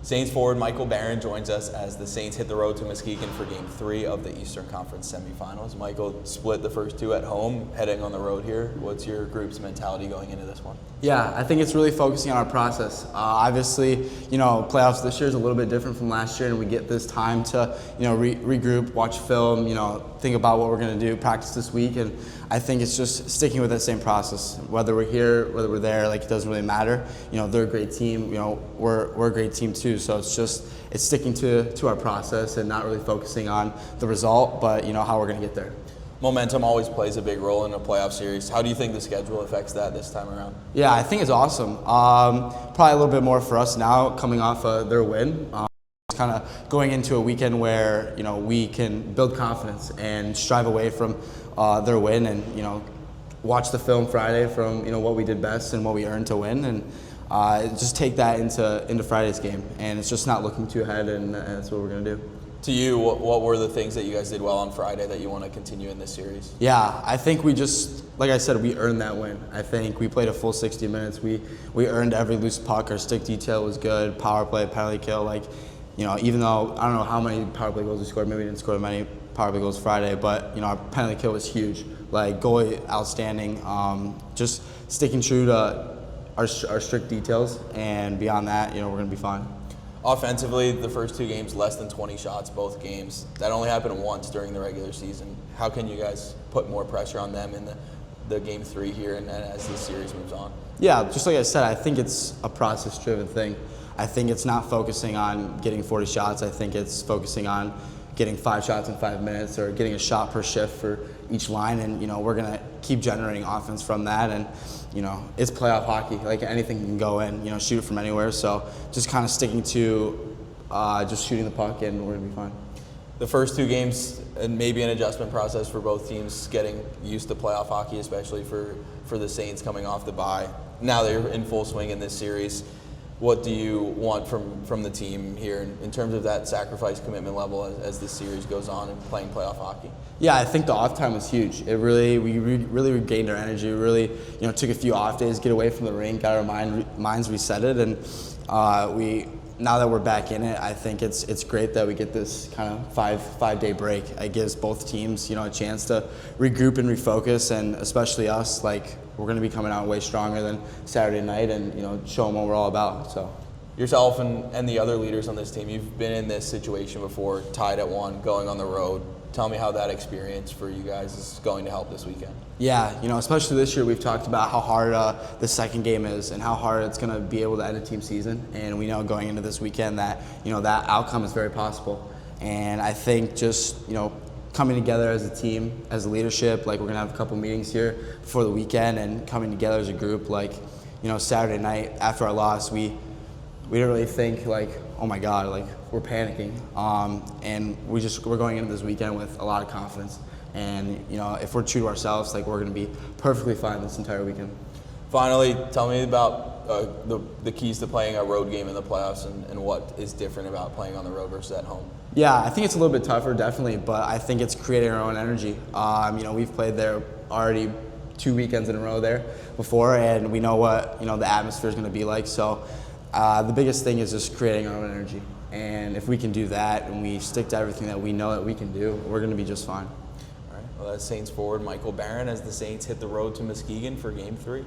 Saints forward Michael Barron joins us as the Saints hit the road to Muskegon for Game 3 of the Eastern Conference semifinals. Michael split the first two at home, heading on the road here. What's your group's mentality going into this one? Yeah, I think it's really focusing on our process. Obviously, playoffs this year is a little bit different from last year, and we get this time to, regroup, watch film, think about what we're going to do, practice this week, and I think it's just sticking with that same process. Whether we're here, whether we're there, it doesn't really matter. They're a great team. We're a great team too. So it's sticking to our process and not really focusing on the result, but how we're going to get there. Momentum always plays a big role in a playoff series. How do you think the schedule affects that this time around? Yeah, I think it's awesome. Probably a little bit more for us now coming off their win. Kind of going into a weekend where we can build confidence and strive away from their win, and watch the film Friday from what we did best and what we earned to win, and just take that into Friday's game. And it's just not looking too ahead, and that's what we're gonna do. To you, what were the things that you guys did well on Friday that you want to continue in this series? Yeah, I think we just, like I said, we earned that win. I think we played a full 60 minutes. We earned every loose puck. Our stick detail was good. Power play, penalty kill, even though I don't know how many power play goals we scored, maybe we didn't score many power play goals Friday, but our penalty kill was huge. Goalie outstanding. Just sticking true to our strict details, and beyond that, we're gonna be fine. Offensively, the first two games, less than 20 shots, both games. That only happened once during the regular season. How can you guys put more pressure on them in the Game 3 here and as this series moves on? Yeah, just like I said, I think it's a process-driven thing. I think it's not focusing on getting 40 shots. I think it's focusing on getting 5 shots in 5 minutes, or getting a shot per shift for each line, and we're gonna keep generating offense from that. And it's playoff hockey. Anything can go in. Shoot it from anywhere. So just kind of sticking to just shooting the puck, and we're gonna be fine. The first two games, and maybe an adjustment process for both teams, getting used to playoff hockey, especially for the Saints coming off the bye. Now they're in full swing in this series. What do you want from the team here in terms of that sacrifice commitment level as this series goes on and playing playoff hockey? Yeah, I think the off time was huge. We really regained our energy. We really took a few off days, get away from the rink, got our minds resetted, and now that we're back in it, I think it's great that we get this kind of five-day break. It gives both teams a chance to regroup and refocus, and especially us, we're going to be coming out way stronger than Saturday night, and show them what we're all about. So, yourself and the other leaders on this team, you've been in this situation before, tied at 1, going on the road. Tell me how that experience for you guys is going to help this weekend. Yeah, especially this year, we've talked about how hard the second game is and how hard it's going to be able to end a team season. And we know going into this weekend that that outcome is very possible. And I think just coming together as a team, as a leadership, we're gonna have a couple meetings here before the weekend, and coming together as a group. Saturday night after our loss, we didn't really think oh my God, we're panicking, and we're going into this weekend with a lot of confidence. And if we're true to ourselves, we're gonna be perfectly fine this entire weekend. Finally, tell me about the keys to playing a road game in the playoffs, and what is different about playing on the road versus at home. Yeah, I think it's a little bit tougher, definitely, but I think it's creating our own energy. We've played there already 2 weekends in a row there before, and we know what the atmosphere is going to be like. So the biggest thing is just creating our own energy, and if we can do that and we stick to everything that we know that we can do, we're going to be just fine. All right. Well, that's Saints forward Michael Barron as the Saints hit the road to Muskegon for Game 3.